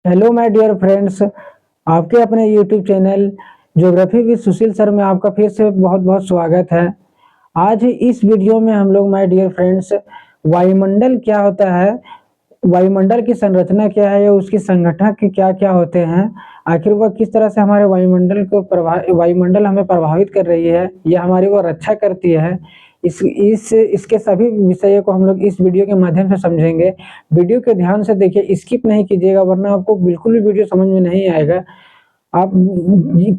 Hello my dear friends, आपके अपने YouTube channel geography with Sushil sir में आपका फिर से बहुत बहुत स्वागत है। आज इस वीडियो में हम लोग माय डियर फ्रेंड्स वायुमंडल क्या होता है, वायुमंडल की संरचना क्या है या उसकी संगठन के क्या क्या होते हैं, आखिर वह किस तरह से हमारे वायुमंडल हमें प्रभावित कर रही है या हमारी वो रक्षा करती है, इसके सभी विषयों को हम लोग इस वीडियो के माध्यम से समझेंगे। वीडियो के ध्यान से देखिए, स्किप नहीं कीजिएगा वरना आपको बिल्कुल भी वीडियो समझ में नहीं आएगा। आप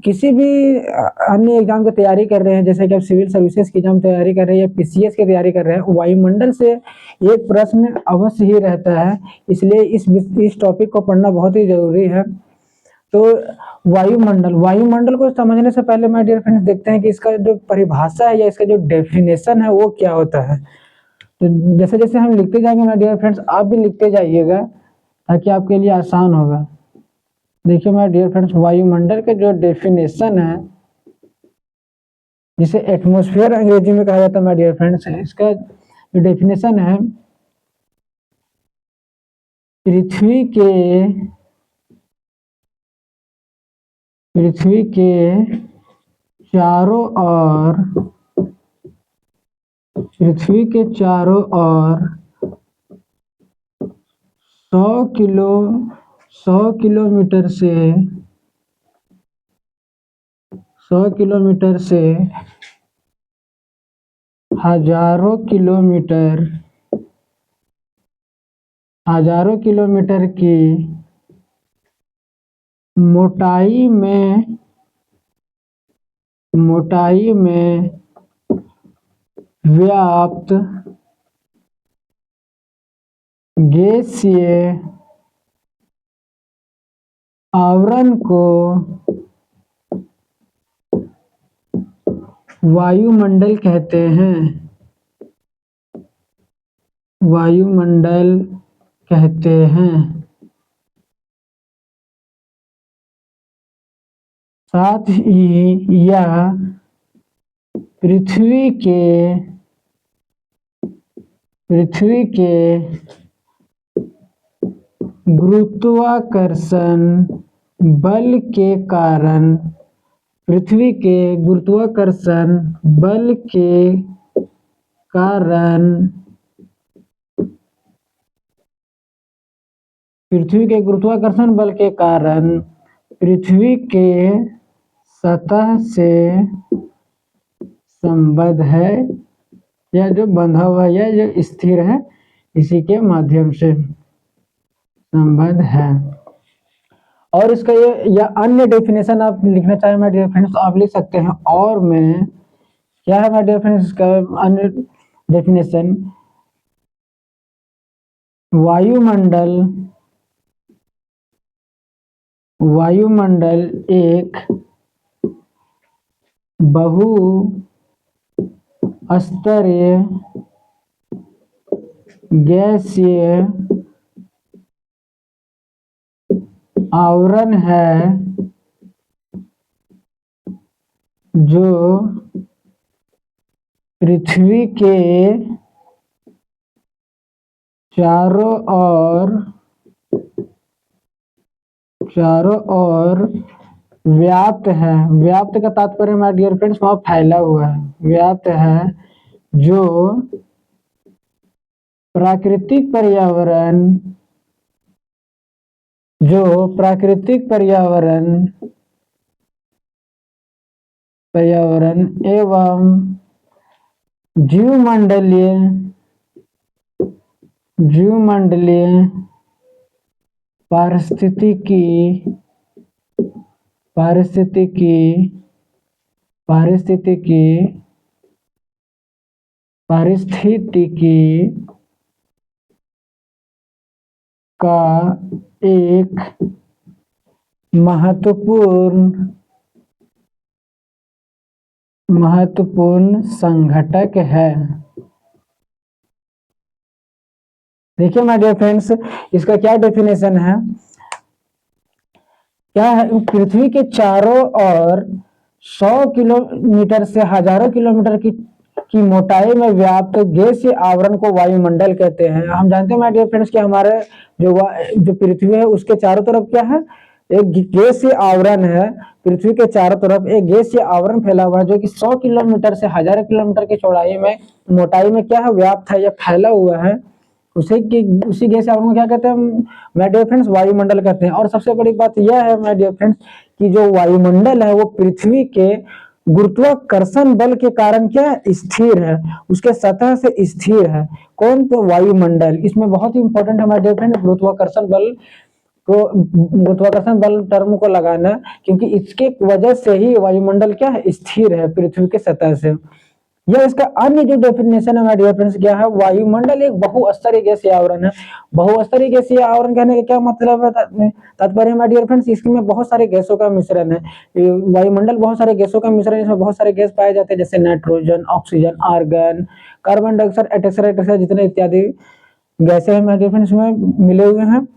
किसी भी अन्य एग्जाम की तैयारी कर रहे हैं, जैसे कि आप सिविल सर्विसेज की एग्जाम तैयारी कर रहे हैं या पीसीएस की तैयारी कर रहे हैं, वायुमंडल से एक प्रश्न अवश्य ही रहता है, इसलिए इस टॉपिक को पढ़ना बहुत ही जरूरी है। तो वायुमंडल को समझने से पहले माय डियर फ्रेंड्स देखते हैं कि इसका जो परिभाषा है या इसका जो डेफिनेशन है वो क्या होता है। तो जैसे जैसे हम लिखते जाएंगे माय डियर फ्रेंड्स, आप भी लिखते जाइएगा ताकि आपके लिए आसान होगा। देखिए माय डियर फ्रेंड्स, वायुमंडल के जो डेफिनेशन है, जिसे एटमॉस्फेयर अंग्रेजी में कहा जाता है माय डियर फ्रेंड्स, इसका जो डेफिनेशन है, पृथ्वी के चारों ओर 100 किलोमीटर से हजारों किलोमीटर की मोटाई में व्याप्त गैसीय आवरण को वायुमंडल कहते हैं। साथ ही यह पृथ्वी के गुरुत्वाकर्षण बल के कारण पृथ्वी के गुरुत्वाकर्षण बल के कारण पृथ्वी के सतह से संबद्ध है, या जो बंधा हुआ है या जो स्थिर है, इसी के माध्यम से संबद्ध है। और इसका ये या अन्य डेफिनेशन आप लिखना चाहें माय डियर फ्रेंड्स, आप लिख सकते हैं। और में क्या है माय डियर फ्रेंड्स, इसका अन्य डेफिनेशन, वायुमंडल एक बहुस्तरीय गैसीय आवरण है जो पृथ्वी के चारों ओर व्याप्त है। व्याप्त का तात्पर्य माय डियर फ्रेंड्स वहां फैला हुआ है, व्याप्त है, जो प्राकृतिक पर्यावरण एवं जीवमंडलीय पारिस्थितिकी का एक महत्वपूर्ण संघटक है। देखिए माय डियर फ्रेंड्स, इसका क्या डेफिनेशन है, क्या है, पृथ्वी के चारों ओर 100 किलोमीटर से हजारों किलोमीटर की की मोटाई में व्याप्त गैसीय आवरण को वायुमंडल कहते हैं। हम जानते हैं माय डियर फ्रेंड्स कि हमारे जो पृथ्वी है उसके चारों तरफ क्या है, एक गैसीय आवरण है। पृथ्वी के चारों तरफ एक गैसीय आवरण फैला हुआ है जो कि 100 किलोमीटर से हजारों किलोमीटर की चौड़ाई में मोटाई में क्या है, व्याप्त है या फैला हुआ है। उसी गैसीय आवरण को क्या कहते हैं माय डियर फ्रेंड्स, वायुमंडल कहते हैं। और सबसे बड़ी बात यह है माय डियर फ्रेंड्स कि जो वायुमंडल है वो पृथ्वी के गुरुत्वाकर्षण बल के कारण क्या स्थिर है, उसके सतह से स्थिर है। कौन? तो वायुमंडल। इसमें बहुत ही इंपॉर्टेंट है माय डियर फ्रेंड गुरुत्वाकर्षण बल टर्म को लगाना, क्योंकि इसके वजह से ही वायुमंडल क्या है, स्थिर है पृथ्वी के सतह से। यह इसका अन्य जो डेफिनेशन है माय डियर फ्रेंड्स क्या है, वायुमंडल एक बहुस्तरीय गैसीय आवरण है। बहुस्तरीय गैसीय आवरण कहने का क्या मतलब है, तात्पर्य माय डियर फ्रेंड्स इसमें बहुत सारे गैसों का मिश्रण है। वायुमंडल बहुत सारे गैसों का मिश्रण है, इसमें बहुत सारे गैस पाए जाते हैं जैसे nitrogen, oxygen, argon, carbon dioxide, etcetera जितने इत्यादि गैसें हैं माय डियर फ्रेंड्स इसमें मिले हुए हैं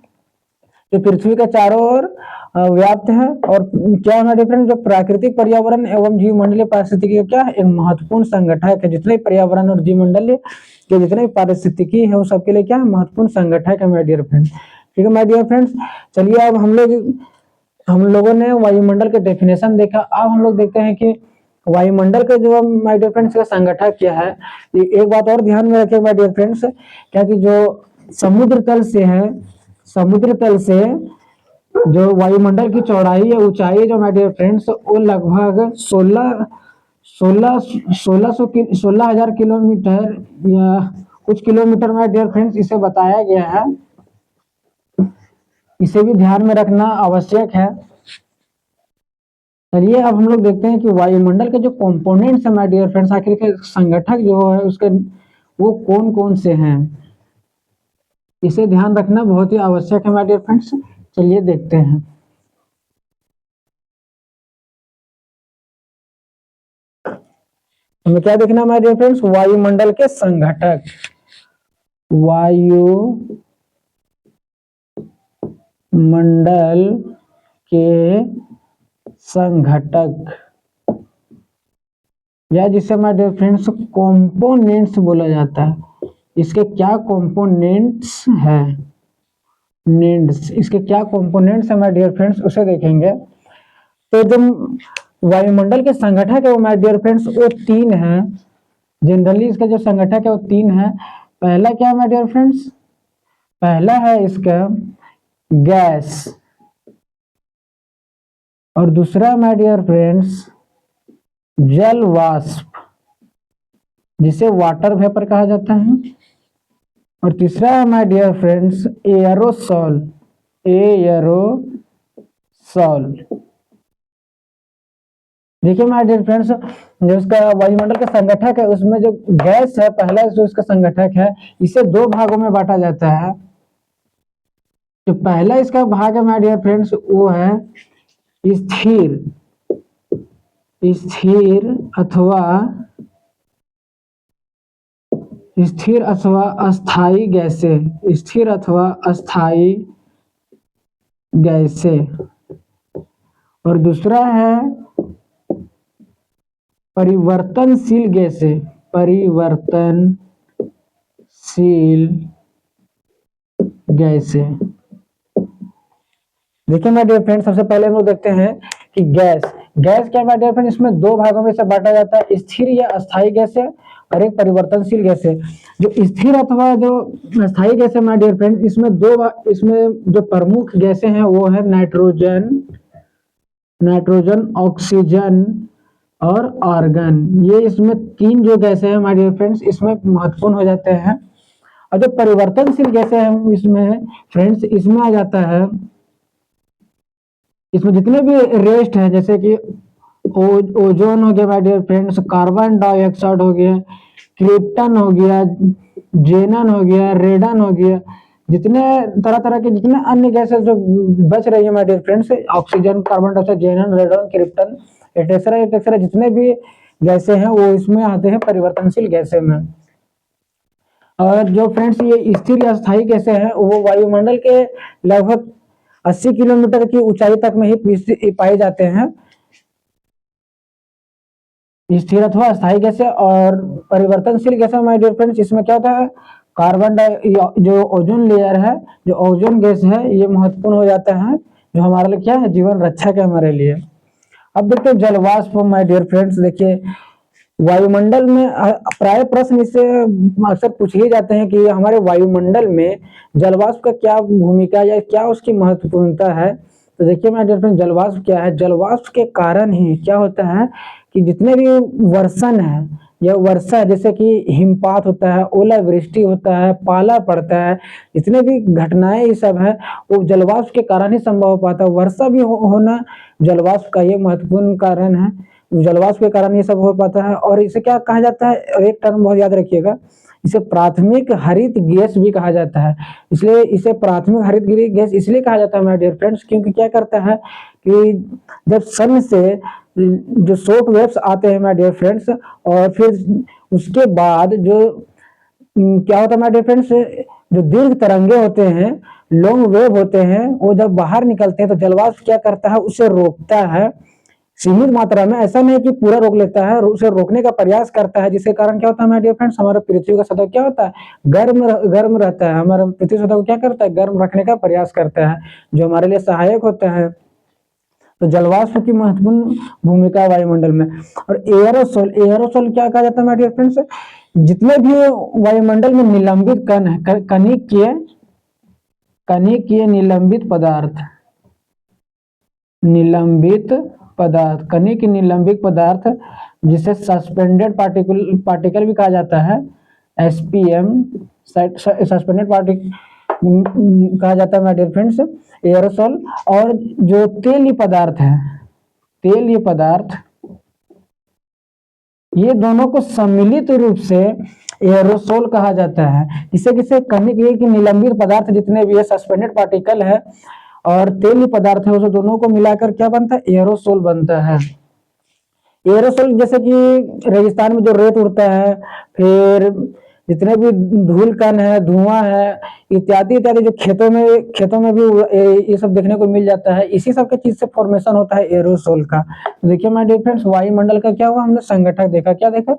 जो पृथ्वी के चारों ओर व्याप्त है। और क्या है डिफरेंस, जो प्राकृतिक पर्यावरण एवं जीवमंडलीय पारिस्थितिकी का क्या है, एक महत्वपूर्ण संगठक है। जितने पर्यावरण और जीवमंडलीय के जितने पारिस्थितिकी है वो सबके लिए क्या है, महत्वपूर्ण संगठक है माय डियर फ्रेंड्स। ठीक है माय डियर फ्रेंड्स, चलिए अब हम लोगों ने वायुमंडल के डेफिनेशन देखा। अब हम लोग देखते हैं कि वायुमंडल के जो माय डियर फ्रेंड्स का संगठक क्या है। एक बात और ध्यान में रखिए माय डियर फ्रेंड्स, क्या कि जो समुद्र तल से जो वायुमंडल की चौड़ाई या ऊंचाई जो माय डियर फ्रेंड्स वो लगभग 16,000 किलोमीटर या कुछ किलोमीटर माय डियर फ्रेंड्स इसे बताया गया है। इसे भी ध्यान में रखना आवश्यक है। चलिए अब हम लोग देखते हैं कि वायुमंडल के जो कंपोनेंट्स है माय डियर फ्रेंड्स, आखिर के संगठक जो है उसके वो कौन कौन से हैं, इसे ध्यान रखना बहुत ही आवश्यक है माय डियर फ्रेंड्स। चलिए देखते हैं। हमें क्या देखना माय डियर फ्रेंड्स, वायुमंडल के संघटक। वायुमंडल के संघटक या जिसे माय डियर फ्रेंड्स कंपोनेंट्स बोला जाता है। इसके क्या कंपोनेंट्स है, इसके क्या कंपोनेंट्स है माय डियर फ्रेंड्स उसे देखेंगे। तो जो वायुमंडल के संगठक है वो माय डियर फ्रेंड्स वो 3 है। जनरली इसका जो संगठक है वो 3 है। पहला क्या है माय डियर फ्रेंड्स, पहला है इसका गैस, और दूसरा माय डियर फ्रेंड्स जल वाष्प जिसे वाटर वेपर कहा जाता है, और तीसरा है माय डियर फ्रेंड्स एयरोसॉल। देखिए माय डियर फ्रेंड्स, जो इसका वायुमंडल का संगठक है उसमें जो गैस है, पहला जो इसका संगठक है इसे 2 भागों में बांटा जाता है। जो पहला इसका भाग है माय डियर फ्रेंड्स वो है स्थिर अथवा अस्थाई गैसें, और दूसरा है परिवर्तनशील गैसें। देखिए माय डियर फ्रेंड, सबसे पहले हम लोग देखते हैं कि गैस क्या माय डियर फ्रेंड, इसमें 2 भागों में से बांटा जाता है, स्थिर या अस्थाई गैसें और एक परिवर्तनशील गैसें। जो स्थिर अथवा जो अस्थाई गैसें माय डियर फ्रेंड, इसमें जो प्रमुख गैसें हैं वो है नाइट्रोजन, ऑक्सीजन और आर्गन। ये इसमें 3 जो गैसें हैं माय डियर फ्रेंड्स इसमें महत्वपूर्ण हो जाते हैं। और जो परिवर्तनशील गैसें हैं इसमें फ्रेंड्स इसमें आ जाता है, इसमें जितने भी रेस्ट हैं जैसे कि ओजोन हो गया my dear friends, carbon dioxide हो गया, क्रिप्टन हो गया, जेनन हो गया, रेडन हो गया, जितने तरह के जितने अन्य गैसेस जो बच रही है my dear friends, oxygen, carbon dioxide, xenon, radon, krypton, etcetera जितने भी गैसें हैं वो इसमें आते हैं परिवर्तनशील गैसें में। और जो फ्रेंड्स ये स्थिर या स्थायी गैसें हैं वो वायुमंडल के लगभग 80 किलोमीटर की ऊंचाई तक में ही पाए जाते हैं। स्थिर अथवा अस्थायी गैस है। और परिवर्तनशील गैस है माय डियर फ्रेंड्स, इसमें क्या होता है, कार्बन डाइ जो ओजोन लेयर है, जो ओजोन गैस है, ये महत्वपूर्ण हो जाता है, जो हमारे लिए क्या है, जीवन रक्षक है हमारे लिए। अब देखते हैं जलवाष्प माय डियर फ्रेंड्स। देखिए वायुमंडल में प्राय प्रश्न इससे अक्सर पूछे जाते हैं कि हमारे वायुमंडल में जलवाष्प का क्या भूमिका या क्या उसकी महत्वपूर्णता है। तो देखिए माय डियर फ्रेंड, जलवाष्प क्या है, जलवाष्प के कारण ही क्या होता है कि जितने भी वर्षण है या वर्षा, जैसे कि हिमपात होता है, ओलावृष्टि होता है, पाला पड़ता है, जितने भी घटनाएं ये सब है, वो जलवाष्प के कारण ही संभव हो पाता है। वर्षा भी होना जलवाष्प का ये महत्वपूर्ण कारण है, जलवाष्प के कारण ये सब हो पाता है। और इसे क्या कहा जाता है, और एक टर्म बहुत याद रखिएगा, इसे प्राथमिक हरित गैस भी कहा जाता है। इसलिए इसे प्राथमिक हरित गैस इसलिए कहा जाता है माय डियर फ्रेंड्स, क्योंकि क्या करता है कि जब सन से जो शॉर्ट वेव्स आते हैं माय डियर फ्रेंड्स, और फिर उसके बाद जो क्या होता है माय डियर फ्रेंड्स, जो दीर्घ तरंगे होते हैं, लॉन्ग वेव होते हैं, वो जब बाहर निकलते हैं तो जलवाष्प क्या करता है, उसे रोकता है सीमित मात्रा में, ऐसा नहीं कि पूरा रोक लेता है, उसे रोकने का प्रयास करता है, जिसके कारण क्या होता है माय डियर फ्रेंड्स, हमारा पृथ्वी का सतह क्या होता है, गर्म रहता है। हमारा पृथ्वी सतह को क्या करता है, गर्म रखने का प्रयास करता है, जो हमारे लिए सहायक होता है। तो जलवाष्प की महत्वपूर्ण भूमिका वायुमंडल में। और एयरोसोल, एयरोसोल क्या कहा जाता है माय डियर फ्रेंड्स, जितने भी वायुमंडल में निलंबित कण है, कणिकीय निलंबित पदार्थ, कणिक निलंबित पदार्थ, जिसे सस्पेंडेड पार्टिकल भी कहा जाता है, एसपीएम, सस्पेंडेड पार्टिकल कहा जाता है माय डियर फ्रेंड्स, एयरोसोल। और जो तेलीय पदार्थ है, तेलीय पदार्थ, ये दोनों को सम्मिलित रूप से एयरोसोल कहा जाता है। इसे किसे कणिक निलंबित पदार्थ जितने भी है, सस्पेंडेड पार्टिकल है और तेलीय पदार्थ है, उसे दोनों को मिलाकर क्या बनता है, एयरोसोल बनता है। एयरोसोल जैसे कि रेगिस्तान में जो रेत उड़ता है, फिर जितने भी धूल कण है, धुआं है, इत्यादि इत्यादि, जो खेतों में भी ये सब देखने को मिल जाता है, इसी सब के चीज से फॉर्मेशन होता है एयरोसोल का। तो देखिए माय डियर फ्रेंड्स, वायुमंडल का क्या हुआ, हमने संगठक देखा, क्या देखा,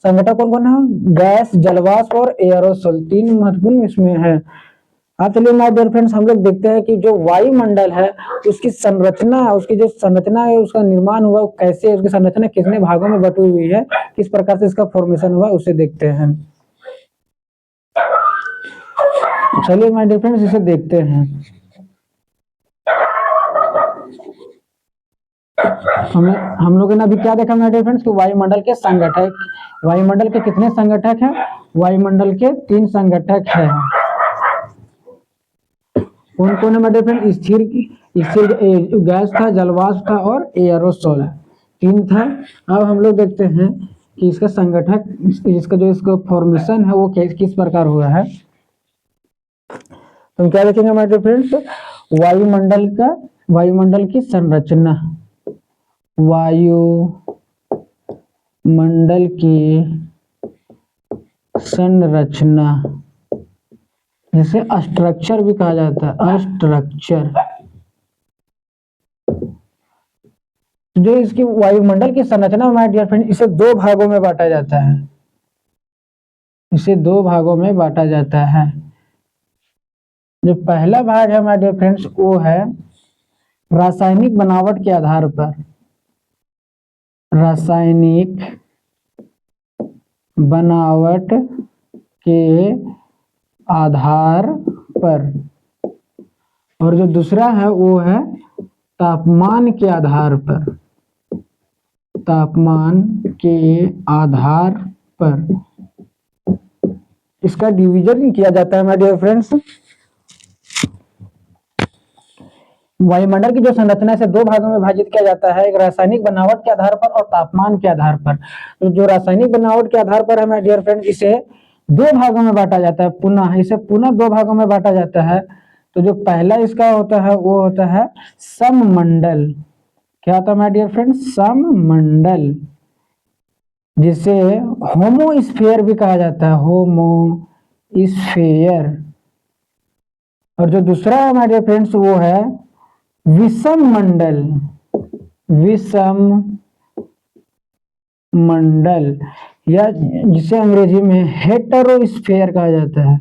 संगठक कौन कौन है, गैस, जलवाष्प और एयरोसोल, तीन महत्वपूर्ण इसमें है। आप चलिए माय डियर फ्रेंड्स, हम लोग देखते हैं कि जो वायुमंडल है उसकी संरचना, उसकी जो संरचना है, उसका निर्माण हुआ कैसे, उसकी संरचना कितने भागों में बटी हुई है, किस प्रकार से इसका फॉर्मेशन हुआ, उसे देखते हैं। चलिए माय डियर फ्रेंड्स, इसे देखते हैं। हम लोगों ने अभी क्या देखा माय डियर फ्रेंड्स, कि वायुमंडल के संगठक, वायुमंडल के कितने संगठक हैं, वायुमंडल के 3 संगठक हैं। कौन कौन है माय डियर फ्रेंड, स्थिर गैस था, जलवाष्प था और एयरोसोल, 3 था। अब हम लोग देखते हैं कि इसका संगठक, इसका जो इसका फॉर्मेशन है वो किस प्रकार हुआ है। तो हम क्या देखेंगे माय डियर फ्रेंड्स, वायुमंडल की संरचना, वायुमंडल की संरचना, जिसे स्ट्रक्चर भी कहा जाता है, स्ट्रक्चर। जो इसकी वायुमंडल की संरचना माय डियर फ्रेंड, इसे 2 भागों में बांटा जाता है, इसे 2 भागों में बांटा जाता है। जो पहला भाग है माय डियर फ्रेंड्स, वो है रासायनिक बनावट के आधार पर, रासायनिक बनावट के आधार पर। और जो दूसरा है वो है तापमान के आधार पर, तापमान के आधार पर इसका डिवीजन किया जाता है माय डियर फ्रेंड्स। वायुमंडल की जो संरचना है इसे 2 भागों में विभाजित किया जाता है, एक रासायनिक बनावट के आधार पर और तापमान के आधार पर। तो जो रासायनिक बनावट के आधार पर है माय डियर फ्रेंड, इसे 2 भागों में बांटा जाता है, इसे पुनः 2 भागों में बांटा जाता है। तो जो पहला इसका होता है वो होता है सममंडल, क्या होता है माय डियर फ्रेंड, सममंडल, जिसे होमोस्फीयर भी कहा जाता है, होमोस्फीयर। और जो दूसरा है माय डियर फ्रेंड्स वो है विषम मंडल, विषम मंडल, या जिसे अंग्रेजी में हेटेरोस्फेयर कहा जाता है,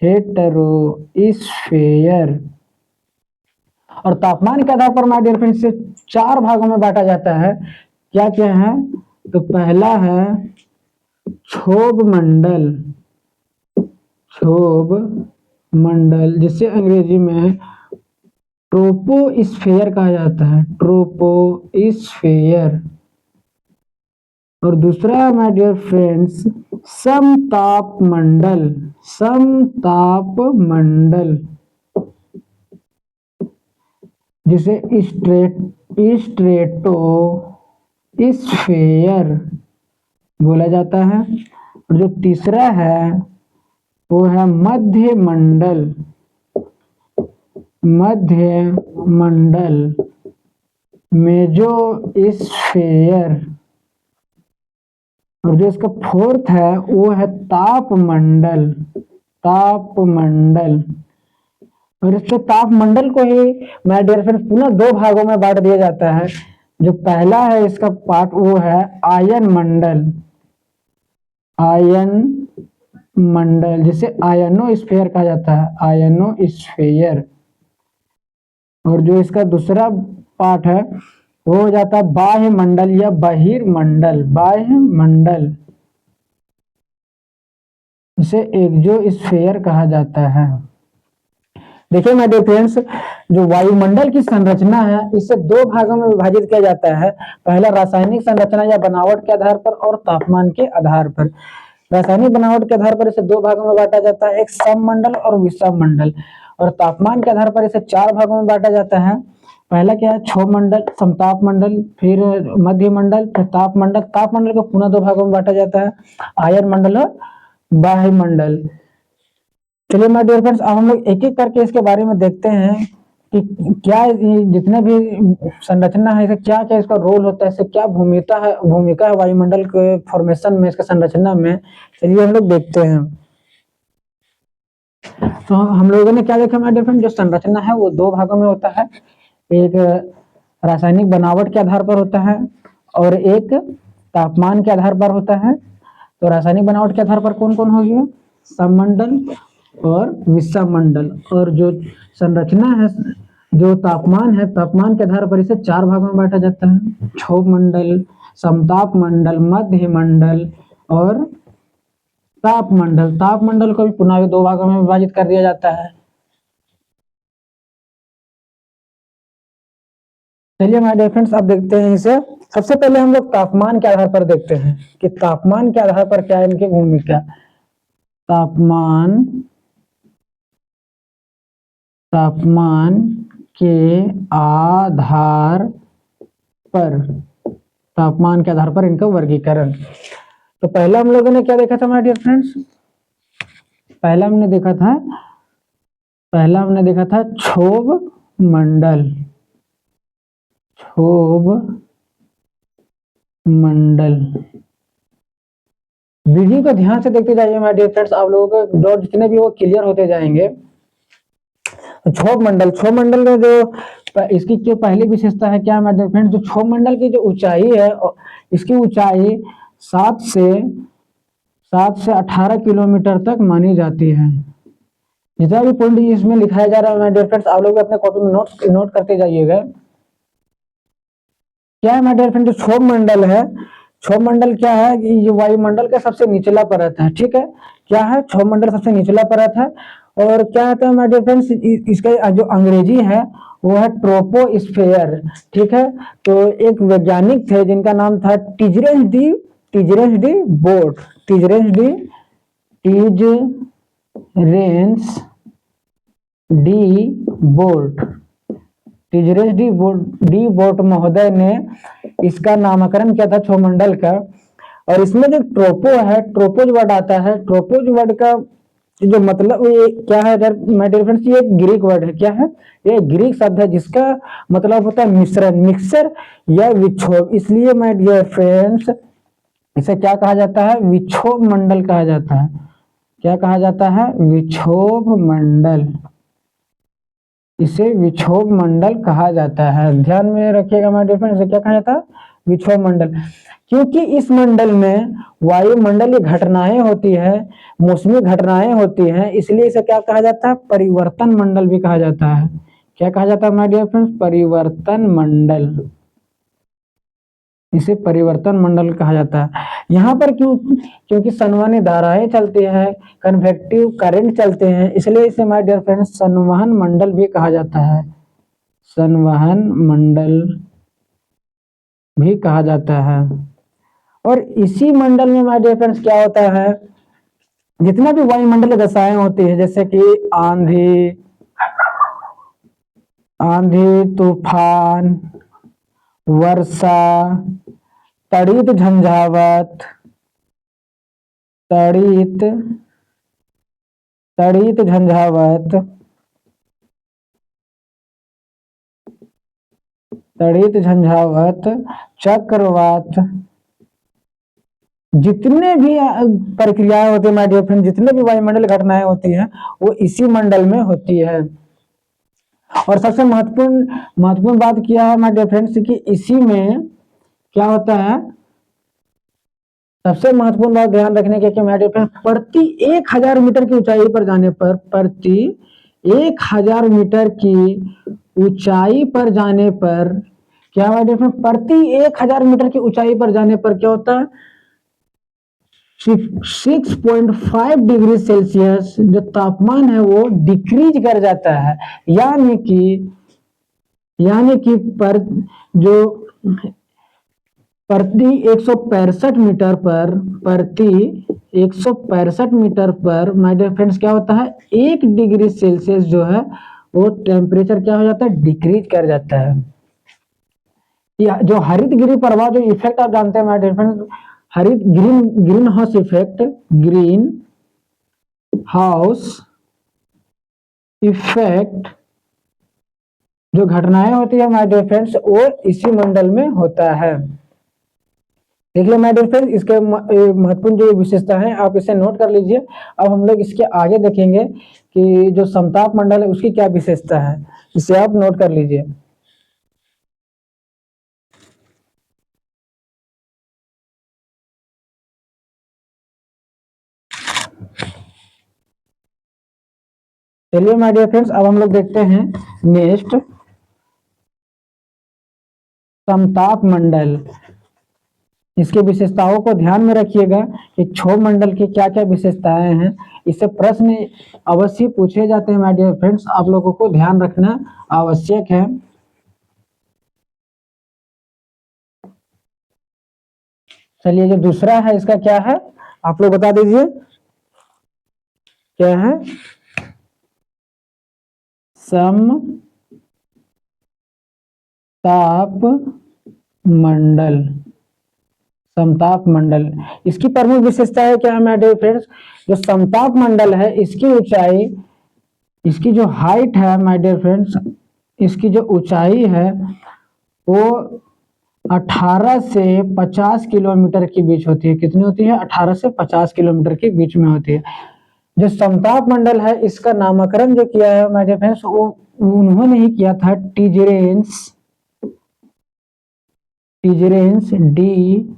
हेटेरोस्फेयर। और तापमान के आधार पर माय डियर फ्रेंड्स इसे 4 भागों में बांटा जाता है। क्या क्या है? तो पहला है क्षोभ मंडल, क्षोभ मंडल जिसे अंग्रेजी में ट्रोपोस्फेयर कहा जाता है, ट्रोपोस्फेयर। और दूसरा है माय डियर फ्रेंड्स समताप मंडल, समताप मंडल जिसे स्ट्रेटोस्फेयर बोला जाता है। और जो तीसरा है वो है मध्य मंडल, मध्य मंडल मेसोस्फेयर। और जो इसका फोर्थ है वो है तापमंडल, तापमंडल। और इससे तापमंडल को ही माय डियर फ्रेंड्स पुनः 2 भागों में बांट दिया जाता है। जो पहला है इसका पार्ट वो है आयन मंडल, आयन मंडल जिसे आयनोस्फीयर कहा जाता है, आयनोस्फीयर। और जो इसका दूसरा पार्ट है वो हो जाता है बाह्य मंडल या बहिर्मंडल, बाह्य मंडल इसे एक्सोस्फीयर कहा जाता है। देखिए माय डियर फ्रेंड्स, जो वायुमंडल की संरचना है इसे 2 भागों में विभाजित किया जाता है। पहला रासायनिक संरचना या बनावट के आधार पर और तापमान के आधार पर। रासायनिक बनावट के आधार पर इसे 2 भागों में बांटा जाता है, एक सममंडल और विषम मंडल। और तापमान के आधार पर इसे 4 भागों में बांटा जाता है। पहला क्या है? क्षोभ मंडल, समताप मंडल, फिर मध्य मंडल, फिर ताप मंडल। ताप मंडल को पुनः 2 भागों में बांटा जाता है, आयन मंडल और बाह्य मंडल। चलिए माय डियर फ्रेंड्स, अब हम लोग एक एक करके इसके बारे में देखते हैं कि क्या जितने भी संरचना है इसे क्या क्या इसका रोल होता है, इससे क्या भूमिका है वायुमंडल के फॉर्मेशन में, इसका संरचना में। चलिए हम लोग देखते हैं। तो हम लोगों ने क्या देखा माय डियर फ्रेंड्स, जो संरचना है वो 2 भागों में होता है, एक रासायनिक बनावट के आधार पर होता है और एक तापमान के आधार पर होता है। तो रासायनिक बनावट के आधार पर कौन कौन हो गया? सममंडल और विषम मंडल। और जो संरचना है, जो तापमान है, तापमान के आधार पर इसे 4 भागों में बांटा जाता है, क्षोभ मंडल, समताप मंडल, मध्य मंडल और तापमंडल। तापमंडल को भी पुनः 2 भागों में विभाजित कर दिया जाता है। चलिए माय डियर फ्रेंड्स, अब देखते हैं इसे। सबसे पहले हम लोग तापमान के आधार पर देखते हैं कि तापमान के आधार पर क्या है इनकी भूमिका। तापमान के आधार पर, तापमान के आधार पर इनका वर्गीकरण। तो पहला हम लोगों ने क्या देखा था माय डियर फ्रेंड्स? पहला हमने देखा था क्षोभ मंडल, क्षोभ मंडल। वीडियो को ध्यान से देखते जाइए माय डियर फ्रेंड्स, आप लोगों के डाउट जितने भी वो क्लियर होते जाएंगे। क्षोभ मंडल, क्षोभ मंडल में जो इसकी जो पहली विशेषता है क्या है माय डियर फ्रेंड्स, जो क्षोभ मंडल की जो ऊंचाई है, इसकी ऊंचाई 7 से 18 किलोमीटर तक मानी जाती है। जितना भी पॉइंट इसमें लिखाया जा रहा है माय डियर फ्रेंड्स, आप लोग अपने कॉपी में नोट करते जाइएगा। क्या है माय डियर फ्रेंड, जो क्षोभ मंडल है, क्षोभ मंडल क्या है कि ये वायुमंडल का सबसे निचला परत है। ठीक है, क्या है? क्षोभ मंडल सबसे निचला परत है। और क्या कहते हैं माय डियर फ्रेंड्स, इसका जो अंग्रेजी है वो है ट्रोपोस्फेयर। ठीक है, तो एक वैज्ञानिक थे जिनका नाम था टिजरेंस डी बोर्ट महोदय ने इसका नामकरण किया था क्षोभ मंडल का। और इसमें जो ट्रोपो है, ट्रोपोज वर्ड आता है, ट्रोपोज वर्ड का जो मतलब ये क्या है माय डियर फ्रेंड्स, ये ग्रीक वर्ड है। क्या है? ये ग्रीक शब्द है जिसका मतलब होता है मिश्रण, मिक्सर या विक्षोभ। इसलिए माय डियर फ्रेंड्स इसे क्या कहा जाता है? विक्षोभ मंडल कहा जाता है। क्या कहा जाता है? विक्षोभ मंडल। इसे विक्षोभ मंडल कहा जाता है, ध्यान में रखिएगा माय डियर फ्रेंड्स, इसे क्या कहा जाता है? विक्षोभ मंडल। क्योंकि इस मंडल में वायुमंडलीय घटनाएं होती है, मौसमी घटनाएं होती हैं, इसलिए इसे क्या कहा जाता है, परिवर्तन मंडल भी कहा जाता है। क्या कहा जाता है माय डियर फ्रेंड्स, परिवर्तन मंडल। इसे परिवर्तन मंडल कहा जाता है। यहाँ पर क्यों, क्योंकि संवहनी धाराएं चलती हैं, कन्वेक्टिव करंट चलते हैं, इसलिए इसे माय डियर फ्रेंड्स संवहन मंडल भी कहा जाता है। संवहन मंडल भी कहा जाता है। और इसी मंडल में माय डियर फ्रेंड्स क्या होता है, जितना भी वायुमंडलीय दशाएं होती है, जैसे कि आंधी, तूफान, वर्षा, तड़ित झंझावत, तड़ित झंझावत, चक्रवात, जितने भी प्रक्रियाएं होती है माय डियर फ्रेंड, जितने भी वायुमंडल घटनाएं होती हैं वो इसी मंडल में होती है। और सबसे महत्वपूर्ण बात क्या है माय डियर फ्रेंड्स कि इसी में क्या होता है, सबसे महत्वपूर्ण बात ध्यान रखने के माय डियर फ्रेंड, प्रति 1000 मीटर की ऊंचाई पर जाने पर, प्रति 1000 मीटर की ऊंचाई पर जाने पर क्या माय डियर फ्रेंड, प्रति 1000 मीटर की ऊंचाई पर जाने पर क्या होता है, 6.5 डिग्री सेल्सियस जो तापमान है वो डिक्रीज कर जाता है। यानी कि प्रति 165 मीटर पर माय डियर फ्रेंड्स क्या होता है, 1 डिग्री सेल्सियस जो है वो टेम्परेचर क्या हो जाता है, डिक्रीज कर जाता है। या जो हरित गृह प्रभाव जो इफेक्ट आप जानते हैं माय डियर फ्रेंड्स, हरित green house effect, green house effect जो घटनाएं होती है माय डियर फ्रेंड्स वो इसी मंडल में होता है। देखिए माय डियर फ्रेंड्स, इसके महत्वपूर्ण जो विशेषता है आप इसे नोट कर लीजिए। अब हम लोग इसके आगे देखेंगे कि जो समताप मंडल है उसकी क्या विशेषता है, इसे आप नोट कर लीजिए। चलिए माय डियर फ्रेंड्स, अब हम लोग देखते हैं नेक्स्ट समताप मंडल। इसके विशेषताओं को ध्यान में रखिएगा कि क्षोभ मंडल की क्या क्या विशेषताएं हैं, इससे प्रश्न अवश्य पूछे जाते हैं माय डियर फ्रेंड्स, आप लोगों को ध्यान रखना आवश्यक है। चलिए जो दूसरा है इसका क्या है, आप लोग बता दीजिए क्या है, समताप मंडल। समताप मंडल, इसकी प्रमुख विशेषता है क्या है माय डियर फ्रेंड्स, जो समताप मंडल है इसकी ऊंचाई, इसकी जो हाइट है माय डियर फ्रेंड्स, इसकी जो ऊंचाई है वो 18 से 50 किलोमीटर के बीच होती है। कितनी होती है, 18 से 50 किलोमीटर के बीच में होती है। जो समताप मंडल है इसका नामकरण जो किया है माय डियर फ्रेंड्स वो उन्होंने ही किया था, टीजरेंस डी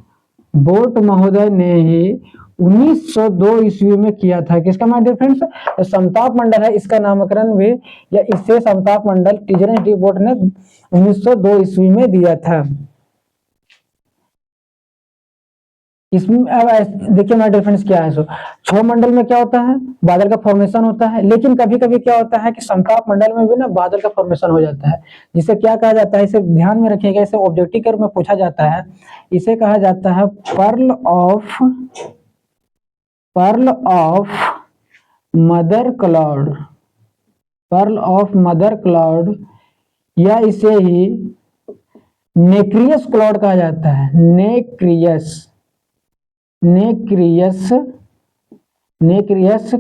बोट महोदय ने ही 1902 ईस्वी में किया था। किसका माय डियर फ्रेंड्स, समताप मंडल है इसका नामकरण भी या इससे समताप मंडल टीजरेंस डी बोट ने 1902 ईस्वी में दिया था। इसमें अब देखिए माय डियर फ्रेंड्स क्या है, क्षोभ मंडल में क्या होता है, बादल का फॉर्मेशन होता है, लेकिन कभी कभी क्या होता है कि समताप मंडल में भी ना बादल का फॉर्मेशन हो जाता है, जिसे क्या कहा जाता है, इसे ध्यान में रखिएगा, इसे ऑब्जेक्टिव के रूप में पूछा जाता है। इसे कहा जाता है pearl of mother cloud, pearl of mother cloud, या इसे ही नेक्रियस क्लाउड कहा जाता है, नेक्रियस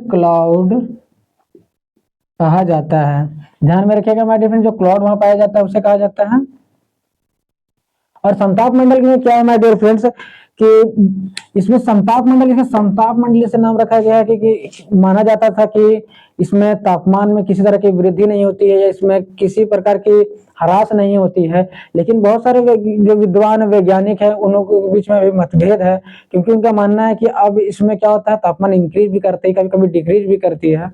क्लाउड कहा जाता है। ध्यान में रखिएगा माय डियर फ्रेंड, जो क्लाउड वहां पाया जाता है उसे कहा जाता है। और समताप मंडल में क्या है माय डियर फ्रेंड्स कि इसमें समताप मंडल, इसे समताप मंडल से नाम रखा गया है कि माना जाता था कि इसमें तापमान में किसी तरह की वृद्धि नहीं होती है या इसमें किसी प्रकार की ह्रास नहीं होती है। लेकिन बहुत सारे जो विद्वान वैज्ञानिक हैं उन लोगों के बीच में भी मतभेद है, क्योंकि उनका मानना है कि अब इसमें क्या होता है, तापमान इंक्रीज भी करती है, कभी कभी डिक्रीज भी करती है,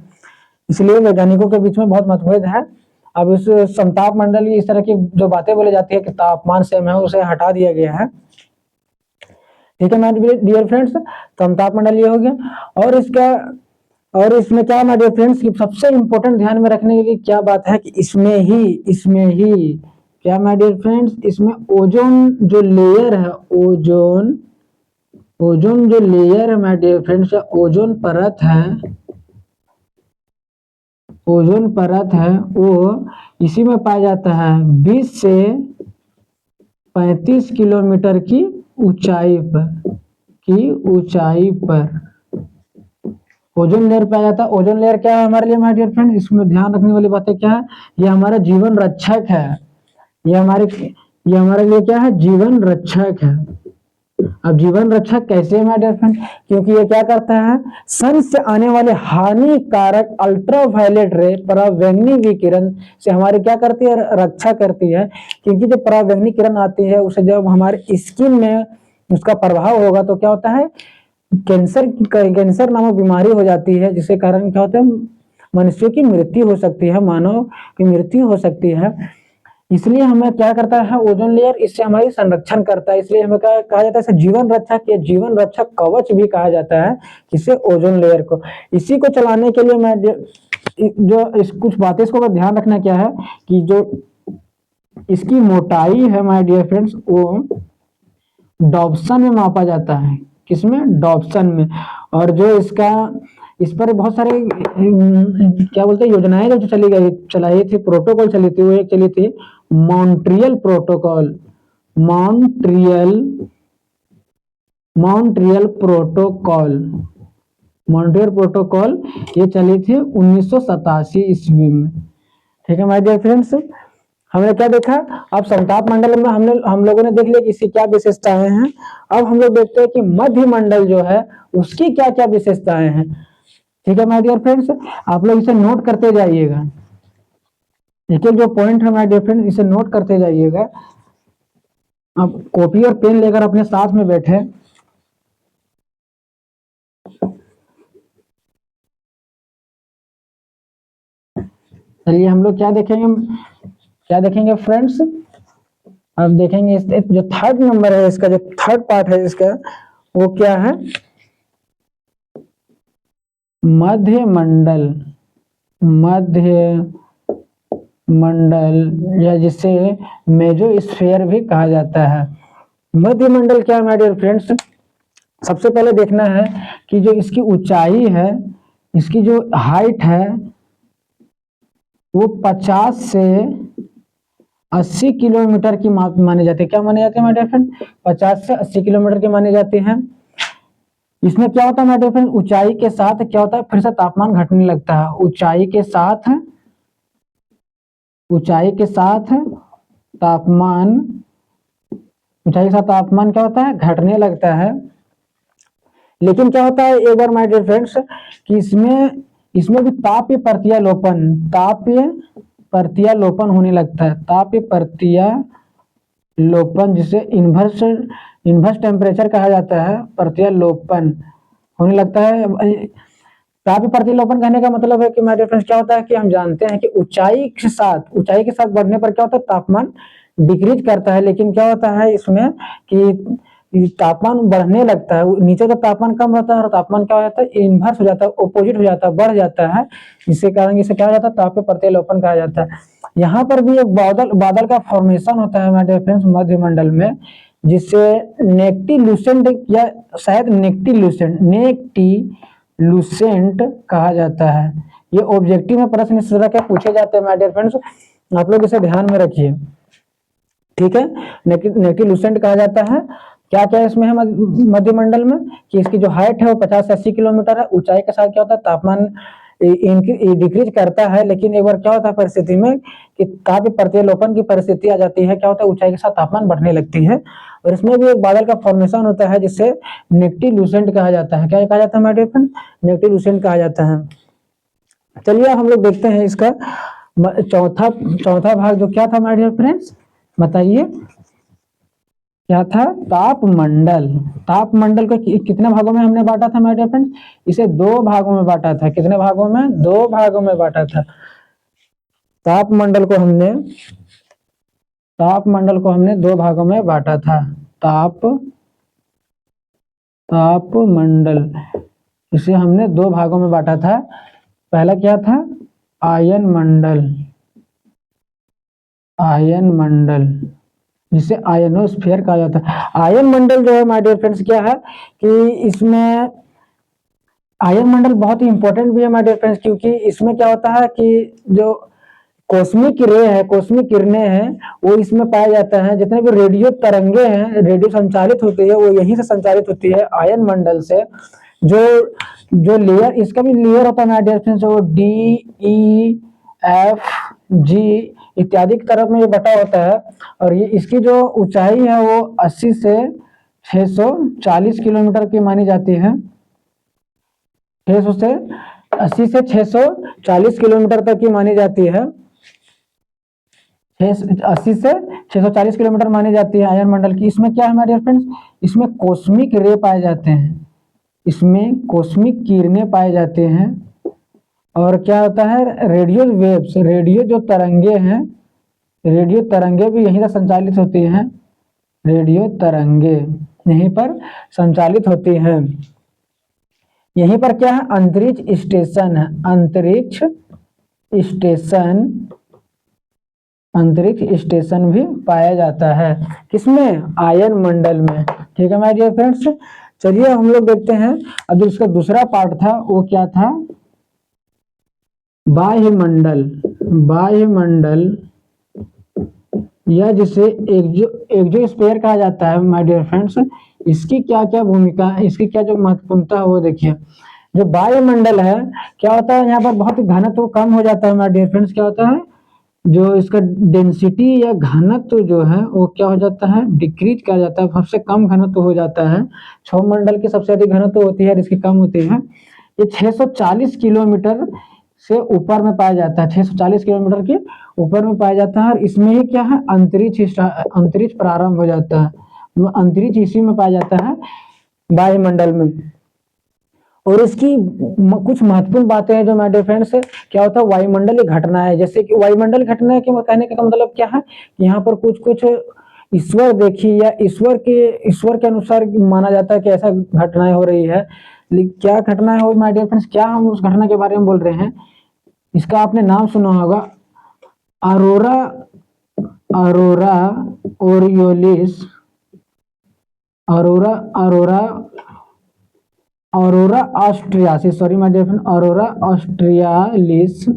इसलिए वैज्ञानिकों के बीच में बहुत मतभेद है। अब इस समताप मंडल की इस तरह की जो बातें बोली जाती है कि तापमान सेम है, उसे हटा दिया गया है। ठीक है मेरे डियर फ्रेंड्स, समताप मंडल ये हो गया। और इसमें क्या है डियर फ्रेंड्स की सबसे इंपॉर्टेंट ध्यान में रखने के लिए क्या बात है कि इसमें ही क्या माय डियर फ्रेंड्स, इसमें ओजोन जो लेयर है, ओजोन जो लेयर है माय डियर फ्रेंड्स, ओजोन परत है वो इसी में पाया जाता है 20 से 35 किलोमीटर की ऊंचाई पर ओजोन लेयर पाया जाता है। ओजोन लेयर क्या है हमारे लिए माय डियर फ्रेंड, इसमें ध्यान रखने वाली बातें क्या है, ये हमारा जीवन रक्षक है, ये हमारे लिए क्या है, जीवन रक्षक है। अब जीवन रक्षक कैसे है माय डियर फ्रेंड, क्योंकि ये क्या करता है, सन से आने वाले हानिकारक अल्ट्रावायलेट रे, परावैंगनी विकिरण से हमारी क्या करती है, रक्षा करती है। क्योंकि जब परावैंगनी किरण आती है उसे जब हमारे स्किन में उसका प्रभाव होगा तो क्या होता है, कैंसर नामक बीमारी हो जाती है, जिसके कारण क्या होता है, मनुष्य की मृत्यु हो सकती है, मानव की मृत्यु हो सकती है। इसलिए हमें क्या करता है ओजोन लेयर, इससे हमारी संरक्षण करता है, इसलिए हमें कहा जाता है जीवन रक्षक या जीवन रक्षक कवच भी कहा जाता है इसे ओजोन लेयर को। इसी को चलाने के लिए मैं जो कुछ बातें इसको ध्यान रखना क्या है कि जो इसकी मोटाई है माय डियर फ्रेंड्स वो डॉप्सन में मापा जाता है, किसमें, डॉप्सन में। और जो इस पर बहुत सारे क्या बोलते हैं योजनाएं जो चलाई थी, प्रोटोकॉल चली थी, वो एक चली थी मॉन्ट्रियल प्रोटोकॉल, मॉन्ट्रियल प्रोटोकॉल ये चली थी 1987 ईस्वी में। ठीक है माय डियर फ्रेंड्स, हमने क्या देखा, अब समताप मंडल में हम लोगों ने देख लिया कि इसकी क्या विशेषताएं हैं। अब हम लोग देखते हैं कि मध्य मंडल जो है उसकी क्या क्या विशेषताएं हैं। ठीक है माय डियर फ्रेंड्स, आप लोग इसे नोट करते जाइएगा, एक एक जो पॉइंट है माय डियर फ्रेंड्स इसे नोट करते जाइएगा। अब कॉपी और पेन लेकर अपने साथ में बैठे। चलिए हम लोग क्या देखेंगे फ्रेंड्स, अब देखेंगे जो थर्ड नंबर है इसका, जो थर्ड पार्ट है इसका वो क्या है, मध्य मंडल या जिसे मेसोस्फीयर भी कहा जाता है। मध्य मंडल क्या है माय डियर फ्रेंड्स, सबसे पहले देखना है कि जो इसकी ऊंचाई है, इसकी जो हाइट है वो 50 से 80 किलोमीटर की मानी जाती है। क्या माने जाते हैं माय डियर फ्रेंड, 50 से 80 किलोमीटर की मानी जाती है। इसमें क्या होता है माय डियर फ्रेंड, ऊंचाई के साथ क्या होता है, फिर से तापमान घटने लगता है। ऊंचाई के साथ तापमान क्या होता है, घटने लगता है। लेकिन क्या होता है एक बार माय डियर फ्रेंड्स कि इसमें भी तापीय प्रत्यालोपन होने लगता है, तापीय प्रत्यालोपन जिसे इन्वर्स टेम्परेचर कहा जाता है, प्रत्यालोपन होने लगता है। तापीय प्रत्यालोपन कहने का मतलब है कि माय डियर फ्रेंड्स क्या होता है कि हम जानते हैं कि ऊंचाई के साथ बढ़ने पर क्या होता है, तापमान डिक्रीज करता है। लेकिन क्या होता है इसमें कि तापमान बढ़ने लगता है, नीचे तो तापमान कम रहता है और तापमान क्या हो जाता है, इन्वर्स हो जाता है, ऑपोजिट हो जाता है, बढ़ जाता है। इसके कारण इसे क्या हो जाता है, तापीय प्रत्यालोपन कहा जाता है। यहाँ पर भी एक बादल का फॉर्मेशन होता है माय डियर फ्रेंड्स मध्य मंडल में, जिससे नेक्टिल्यूसेंट या शायद नेक्टिल्यूसेंट कहा जाता है। ये ऑब्जेक्टिव में प्रश्न इस तरह के पूछे जाते हैं माय डियर फ्रेंड्स, आप लोग इसे ध्यान में रखिए। ठीक है, नेक्टिल्यूसेंट कहा जाता है। क्या क्या इसमें है मध्य मंडल में कि इसकी जो हाइट है वो 50 से 80 किलोमीटर है। ऊंचाई के साथ क्या होता है, तापमान डिक्रीज करता है, लेकिन एक बार क्या होता है परिस्थिति में कि ताप प्रतिलोपन की परिस्थिति आ जाती है, क्या होता है ऊंचाई के साथ तापमान बढ़ने लगती है और इसमें भी एक बादल का फॉर्मेशन होता है जिससे निक्टिल्यूसेंट कहा जाता है। क्या कहा जाता है माय डियर फ्रेंड? निक्टिल्यूसेंट कहा जाता है। चलिए अब हम लोग देखते हैं इसका चौथा भाग जो क्या था माय डियर फ्रेंड्स, बताइए क्या था? तापमंडल। तापमंडल को कितने भागों में हमने बांटा था माय डियर फ्रेंड्स? इसे 2 भागों में बांटा था। कितने भागों में? 2 भागों में बांटा था। तापमंडल को हमने 2 भागों में बांटा था। तापमंडल इसे हमने 2 भागों में बांटा था। पहला क्या था? आयन मंडल जिसे आयनोस्फीयर कहा जाता है। आयन मंडल जो है माय डियर फ्रेंड्स क्या है कि इसमें आयन मंडल बहुत ही इंपॉर्टेंट भी है माय डियर फ्रेंड्स, क्योंकि इसमें क्या होता है कि जो कॉस्मिक रे है, कॉस्मिक किरणें हैं, वो इसमें पाया जाता है। जितने भी रेडियो तरंगे हैं, रेडियो संचालित होती है, वो यहीं से संचालित होती है आयन मंडल से। जो लेयर, इसका भी लेयर होता है माय डियर फ्रेंड्स, वो DEF-G इत्यादि की तरफ में ये बटा होता है और ये इसकी जो ऊंचाई है वो 80 से 640 किलोमीटर की मानी जाती है। 80 से 640 किलोमीटर तक की मानी जाती है। 80 से 640 किलोमीटर मानी जाती है आयन मंडल की। इसमें क्या है माय डियर फ्रेंड्स? इसमें कॉस्मिक रे पाए जाते हैं, इसमें कॉस्मिक किरणें पाए जाते हैं और क्या होता है रेडियो वेव्स, रेडियो जो तरंगे हैं, रेडियो तरंगे भी यहीं से संचालित होती हैं। रेडियो तरंगे यहीं पर संचालित होती हैं। यहीं पर क्या है? अंतरिक्ष स्टेशन है। अंतरिक्ष स्टेशन भी पाया जाता है। किसमें? आयन मंडल में। ठीक है माय डियर फ्रेंड्स। चलिए हम लोग देखते हैं अब जो इसका दूसरा पार्ट था वो क्या था? बाह्यमंडल या जिसे एक्सोस्फीयर कहा जाता है माय डियर फ्रेंड्स। इसकी क्या क्या भूमिका है, इसकी क्या जो महत्वपूर्णता है वो देखिए। जो वायुमंडल है क्या होता है, यहाँ पर बहुत घनत्व कम हो जाता है माय डियर फ्रेंड्स। क्या होता है? जो इसका डेंसिटी या घनत्व जो है वो क्या हो जाता है? डिक्रीज किया जाता है, सबसे कम घनत्व हो जाता है। क्षौरमंडल की सबसे अधिक घनत्व होती है और इसकी कम होती है। ये 640 किलोमीटर से ऊपर में पाया जाता है, 640 किलोमीटर के ऊपर में पाया जाता है और इसमें ही क्या है? अंतरिक्ष प्रारंभ हो जाता है। अंतरिक्ष इसी में पाया जाता है वायुमंडल में। और इसकी कुछ महत्वपूर्ण बातें हैं जो माय डियर फ्रेंड्स क्या होता है? वायुमंडल एक घटना है। जैसे कि वायुमंडल घटना है कि कहने का मतलब क्या है? यहाँ पर कुछ ईश्वर देखी या ईश्वर के अनुसार माना जाता है कि ऐसा घटनाएं हो रही है। क्या घटना है माय डियर फ्रेंड्स? क्या हम उस घटना के बारे में बोल रहे हैं? इसका आपने नाम सुना होगा, aurora australis, sorry my dear friend, aurora australis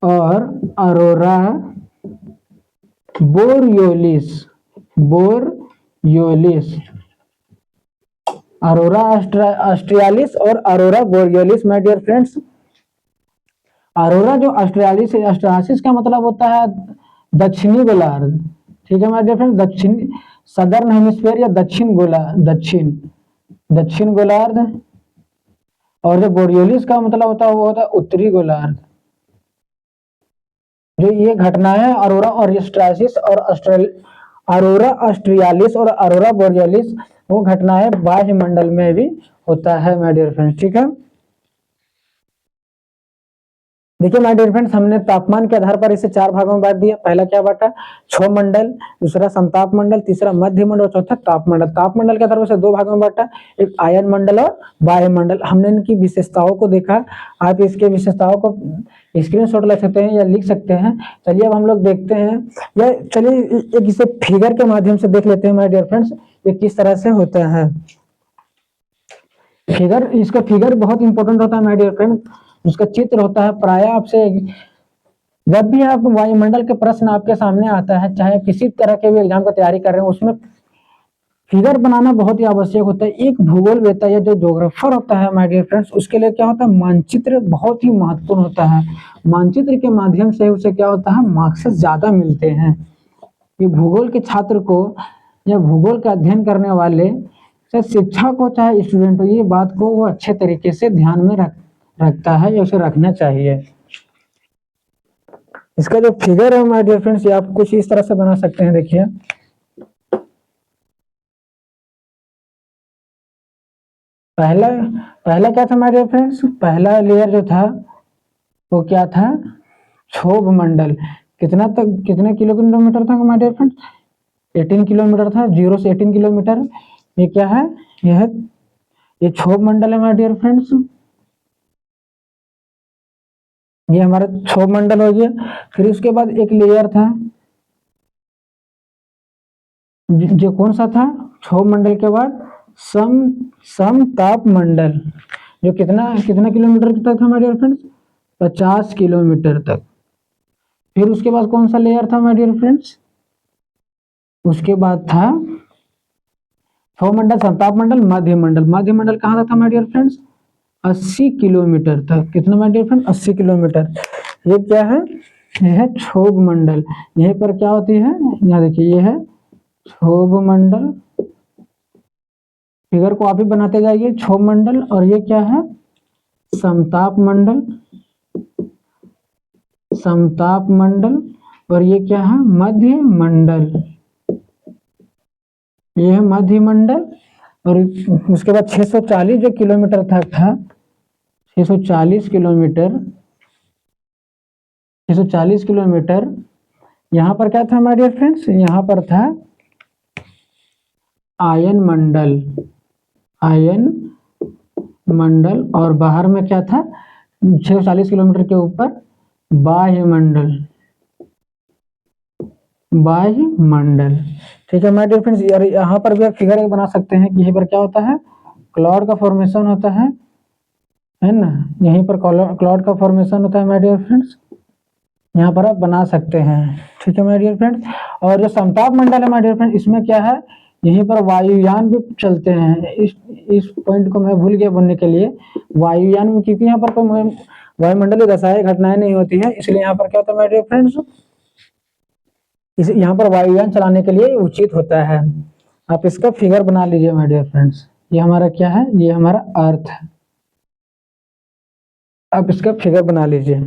और अरोरा बोरियोलिस। अरोरा ऑस्ट्रियालिस और aurora borealis my dear friends. Aurora जो ऑस्ट्रियालिस का मतलब होता है दक्षिणी गोलार्ध। ठीक है माय डियर फ्रेंड, दक्षिणी सदर्न हेमिस्फीयर या दक्षिण गोलार्ध। और जो बोरियोलिस का मतलब होता है वो होता है उत्तरी गोलार्ध। जो ये घटना है अरोरा ऑस्ट्रियालिस और अरोरा बोरियोलिस, वो घटना है वायुमंडल में भी होता है माय डियर फ्रेंड्स। ठीक है, देखिए माय डियर फ्रेंड्स, हमने तापमान के आधार पर इसे 4 भागों में बांट दिया। पहला क्या बांटा? क्षौरमंडल, दूसरा समताप मंडल, तीसरा मध्य मंडल और चौथा तापमंडल। तापमंडल के आधार पर इसे 2 भागों में बांटा, एक आयन मंडल और वायुमंडल। हमने इनकी विशेषताओं को देखा। आप इसके विशेषताओं को स्क्रीनशॉट ले सकते हैं या लिख सकते हैं। चलिए अब हम लोग देखते हैं, या चलिए एक इसे फिगर के माध्यम से देख लेते हैं माय डियर फ्रेंड्स, ये किस तरह से होता है। इसका फिगर बहुत इंपॉर्टेंट होता है माय डियर फ्रेंड। उसका चित्र होता है। प्राय आपसे जब भी आप वायुमंडल के प्रश्न आपके सामने आता है, चाहे किसी तरह के भी एग्जाम की तैयारी कर रहे हैं, उसमें फिगर बनाना बहुत ही आवश्यक होता है। एक भूगोलवेत्ता या जो ज्योग्राफर होता है माय डियर फ्रेंड्स, उसके लिए क्या होता है, मानचित्र बहुत ही महत्वपूर्ण होता है। मानचित्र के माध्यम से उसे क्या होता है, मार्क्स ज्यादा मिलते हैं। ये भूगोल के छात्र को या भूगोल का अध्ययन करने वाले चाहे शिक्षक हो चाहे स्टूडेंट हो, ये बात को वो अच्छे तरीके से ध्यान में रखता है या उसे रखना चाहिए। इसका जो फिगर है माय डियर फ्रेंड्स, ये आप कुछ इस तरह से बना सकते हैं। देखिए पहला पहला क्या था माय डियर फ्रेंड्स, पहला लेयर जो था वो क्या था, क्षोभ मंडल। कितना तक, कितने किलोमीटर था माय डियर फ्रेंड्स, 18 किलोमीटर था, 0 से 18 किलोमीटर। ये क्या है, ये क्षोभ मंडल है माय डियर फ्रेंड्स। ये हमारा क्षोभ मंडल हो गया। फिर उसके बाद एक लेयर था, जो कौन सा था, क्षोभ मंडल के बाद समताप मंडल, जो कितना कितना किलोमीटर तक था माय डियर फ्रेंड्स, 50 किलोमीटर तक। फिर उसके बाद कौन सा लेयर था माय डियर फ्रेंड्स, उसके बाद था क्षोभ मंडल, समताप मंडल, मध्य मंडल। मध्य मंडल कहाँ तक था माय डियर फ्रेंड्स, 80 किलोमीटर तक। कितना माय डियर फ्रेंड, 80 किलोमीटर। ये क्या है, यह है क्षोभ मंडल। यहीं पर क्या होती है, यहाँ देखिए ये है क्षोभ मंडल। फिगर को आप ही बनाते जाइए, क्षोभ मंडल। और ये क्या है, समताप मंडल, समताप मंडल। और ये क्या है, मध्य मंडल, ये है मध्य मंडल। और उसके बाद 640 जो किलोमीटर तक था, 640 किलोमीटर, 640 किलोमीटर। यहाँ पर क्या था माय डियर फ्रेंड्स, यहाँ पर था आयन मंडल, आयन मंडल। और बाहर में क्या था, 640 किलोमीटर के ऊपर बाह्य मंडल, बाह्य मंडल। ठीक है माय डियर फ्रेंड्स। यहाँ पर भी आप फिगर एक बना सकते हैं कि यहीं पर क्या होता है, क्लाउड का फॉर्मेशन होता है ना। यहीं पर क्लाउड का फॉर्मेशन होता है माय डियर फ्रेंड्स, यहाँ पर आप बना सकते हैं। ठीक है माय डियर फ्रेंड्स। और जो समताप मंडल है माय डियर फ्रेंड्स, इसमें क्या है, यहीं पर वायुयान भी चलते हैं। इस पॉइंट को मैं भूल गया बोलने के लिए, वायुयान में, क्योंकि यहाँ पर कोई वायुमंडलीय दशाएं घटनाएं नहीं होती है, इसलिए यहाँ पर क्या होता है माय डियर फ्रेंड्स, इस यहाँ पर वायुयान चलाने के लिए उचित होता है। आप इसका फिगर बना लीजिए माय डियर फ्रेंड्स। ये हमारा क्या है, ये हमारा अर्थ है। आप इसका फिगर बना लीजिए।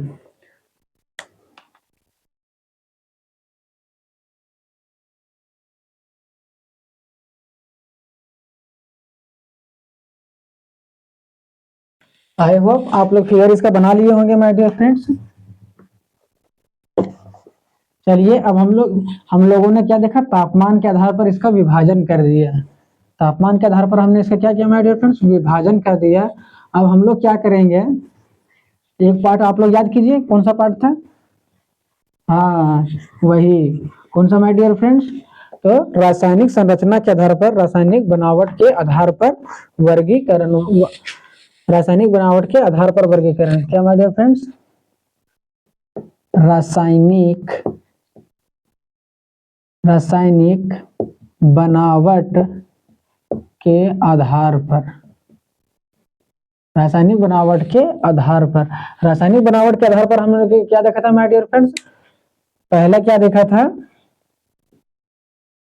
आई होप आप लोग फिगर इसका बना लिए होंगे माय डियर फ्रेंड्स। चलिए अब हम लोगों ने क्या देखा, तापमान के आधार पर इसका विभाजन कर दिया। तापमान के आधार पर हमने इसका क्या किया माय डियर फ्रेंड्स, विभाजन कर दिया। अब हम लोग क्या करेंगे, एक पार्ट आप लोग याद कीजिए, कौन सा पार्ट था, हाँ वही, कौन सा माय डियर फ्रेंड्स, तो रासायनिक संरचना के आधार पर, रासायनिक बनावट के आधार पर वर्गीकरण, रासायनिक बनावट के आधार पर वर्गीकरण। क्या माय डियर फ्रेंड्स, रासायनिक बनावट के आधार पर, रासायनिक बनावट के आधार पर, रासायनिक बनावट के आधार पर हमने क्या देखा था माय डियर फ्रेंड्स, पहला क्या देखा था,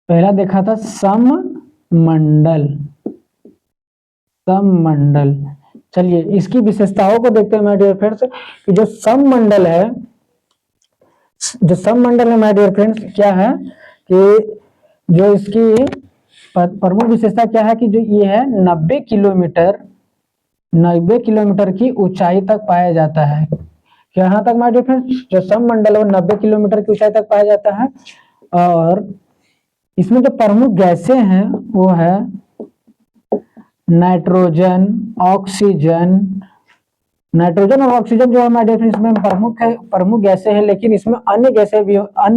पहला देखा था सममंडल, सममंडल। चलिए इसकी विशेषताओं को देखते हैं माय डियर फ्रेंड्स, कि जो सममंडल है, जो सममंडल है माय डियर फ्रेंड्स, क्या है कि जो इसकी प्रमुख विशेषता क्या है, कि जो ये है 90 किलोमीटर की ऊंचाई तक पाया जाता है। यहाँ तक माय डियर फ्रेंड्स, जो सममंडल है वो 90 किलोमीटर की ऊंचाई तक पाया जाता है। और इसमें जो प्रमुख गैसें हैं वो है नाइट्रोजन, ऑक्सीजन। नाइट्रोजन और ऑक्सीजन जो है माय डियर फ्रेंड्स इसमें प्रमुख गैसें हैं, लेकिन इसमें अन्य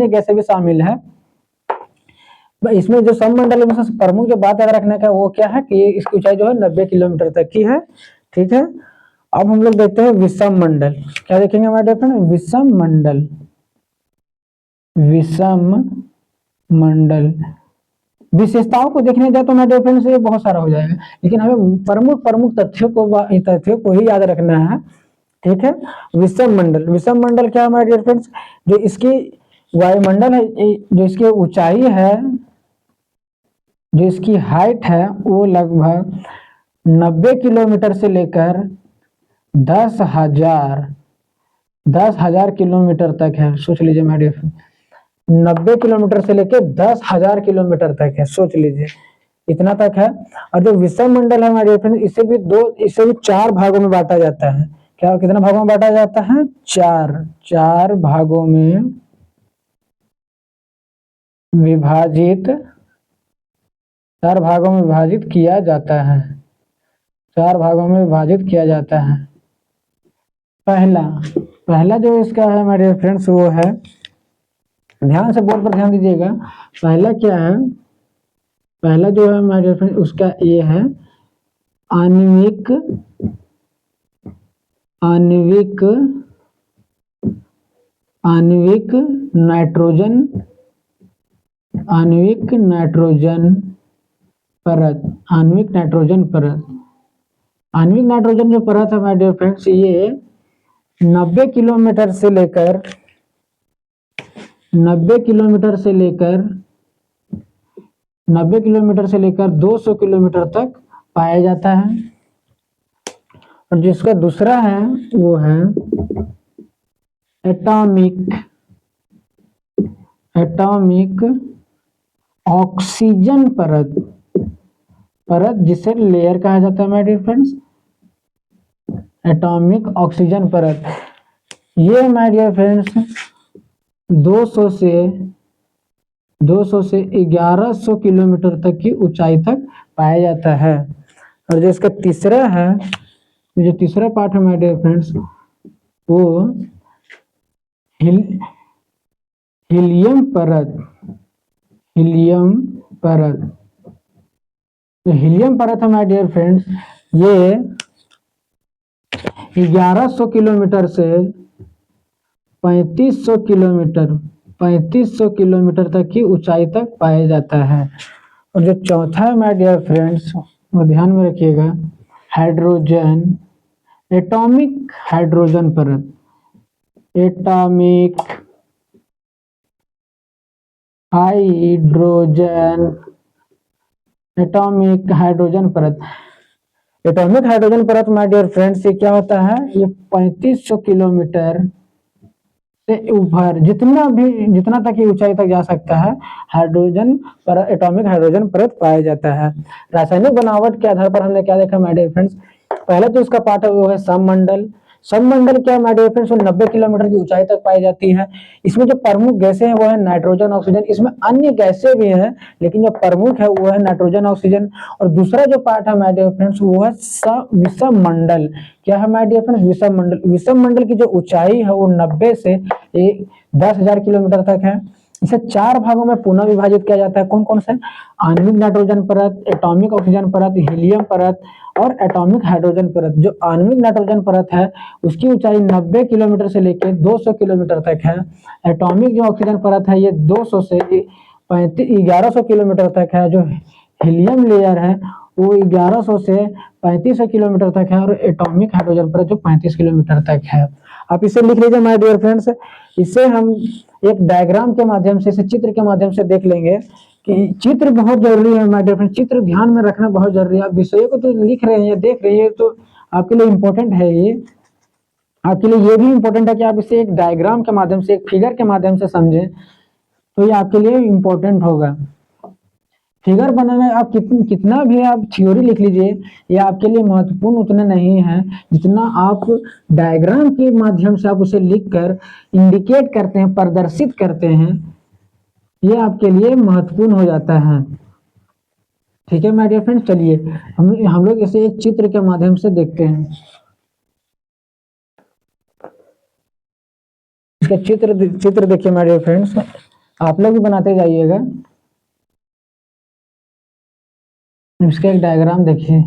गैसें भी शामिल है। इसमें जो सममंडल में प्रमुख जो बात अगर रखने का वो क्या है, कि इसकी ऊंचाई जो है 90 किलोमीटर तक की है। ठीक है, अब हम लोग देखते हैं विषम मंडल। क्या देखेंगे हमारे डिफरेंट, विषम मंडल, विषम मंडल। विशेषताओं को देखने जाए तो मेरे फ्रेंड्स ये बहुत सारा हो जाएगा, लेकिन हमें प्रमुख प्रमुख तथ्यों को ही याद रखना है। ठीक है, विषम मंडल। विषम मंडल क्या है हमारे डियर फ्रेंड्स, जो इसकी वायुमंडल है, जो इसकी ऊंचाई है, जो इसकी हाइट है, वो लगभग 90 किलोमीटर से लेकर 10,000 किलोमीटर तक है। सोच लीजिए मेरे डियर फ्रेंड्स, 90 किलोमीटर से लेकर 10,000 किलोमीटर तक है, सोच लीजिए इतना तक है। और जो विषम मंडल है हमारे डियर फ्रेंड्स, इसे भी 4 भागों में बांटा जाता है। क्या, कितना भागों में बांटा जाता है? 4 भागों में विभाजित 4 भागों में विभाजित किया जाता है। 4 भागों में विभाजित किया जाता है। पहला जो इसका है हमारे फ्रेंड्स, वो है, ध्यान से बोर्ड पर ध्यान दीजिएगा। पहला क्या है? पहला जो है हमारे फ्रेंड्स, उसका ये है आणविक नाइट्रोजन परत। आणविक नाइट्रोजन जो परत है हमारे डियर फ्रेंड्स, ये 90 किलोमीटर से लेकर 200 किलोमीटर तक पाया जाता है। और जिसका दूसरा है वो है एटॉमिक ऑक्सीजन परत, जिसे लेयर कहा जाता है my dear friends, atomic oxygen परत। ये माय डियर फ्रेंड्स 200 से 1100 किलोमीटर तक की ऊंचाई तक पाया जाता है। और जो इसका तीसरा है, जो तीसरा पार्ट है माय डियर फ्रेंड्स, वो हीलियम परत। जो हीलियम परत है माय डियर फ्रेंड्स, ये 1100 किलोमीटर से 3500 किलोमीटर तक की ऊंचाई तक पाया जाता है। और जो चौथा है माय डियर फ्रेंड्स, वो ध्यान में रखिएगा, एटॉमिक हाइड्रोजन परत। एटॉमिक हाइड्रोजन परत। एटॉमिक हाइड्रोजन परत माय डियर फ्रेंड्स, ये क्या होता है? ये 3500 किलोमीटर से ऊपर जितना तक की ऊंचाई तक जा सकता है, एटॉमिक हाइड्रोजन परत पाया जाता है। रासायनिक बनावट के आधार पर हमने क्या देखा माय डियर फ्रेंड्स, पहले तो इसका पार्ट है वो है सममंडल। सममंडल क्या है माय डियर फ्रेंड्स, वो 90 किलोमीटर की ऊंचाई तक पाई जाती है। इसमें जो प्रमुख गैसें हैं वो है नाइट्रोजन, ऑक्सीजन। इसमें अन्य गैसें भी हैं, लेकिन जो प्रमुख है वो है नाइट्रोजन, ऑक्सीजन। और दूसरा जो पार्ट है माय डियर फ्रेंड्स, वो है विषम मंडल। क्या है माय डियर फ्रेंड्स? विषम मंडल। विषम मंडल की जो ऊंचाई है वो 90 से 10,000 किलोमीटर तक है। इसे 4 भागों में पुनः विभाजित किया जाता है। कौन कौन से? आणविक नाइट्रोजन परत, एटॉमिक ऑक्सीजन परत, हीलियम परत और एटॉमिक हाइड्रोजन परत। जो आणविक नाइट्रोजन परत है उसकी ऊंचाई 90 किलोमीटर से लेकर 200 किलोमीटर तक है। एटॉमिक जो ऑक्सीजन परत है ये 200 से 1100 किलोमीटर तक है। जो हीलियम लेयर है वो 1100 से 3500 किलोमीटर तक है। और एटॉमिक हाइड्रोजन परत जो 35 किलोमीटर तक है। आप इसे लिख लीजिए माय डियर फ्रेंड्स। इसे हम एक डायग्राम के माध्यम से, इसे चित्र के माध्यम से देख लेंगे कि चित्र बहुत जरूरी है माय डियर फ्रेंड्स। चित्र ध्यान में रखना बहुत जरूरी है। आप विषयों को तो लिख रहे हैं, देख रहे हैं, तो आपके लिए इम्पोर्टेंट है ये। आपके लिए ये भी इम्पोर्टेंट है कि आप इसे एक डायग्राम के माध्यम से, एक फिगर के माध्यम से समझें, तो ये आपके लिए इम्पोर्टेंट होगा। फिगर बनाना आप कितना भी आप थ्योरी लिख लीजिए, ये आपके लिए महत्वपूर्ण उतने नहीं है जितना आप डायग्राम के माध्यम से आप उसे लिखकर इंडिकेट करते हैं, प्रदर्शित करते हैं, ये आपके लिए महत्वपूर्ण हो जाता है। ठीक है माय डियर फ्रेंड्स, चलिए हम लोग इसे एक चित्र के माध्यम से देखते हैं। इसका चित्र देखिए माय डियर फ्रेंड्स, आप लोग भी बनाते जाइएगा। इसका एक डायग्राम देखिए।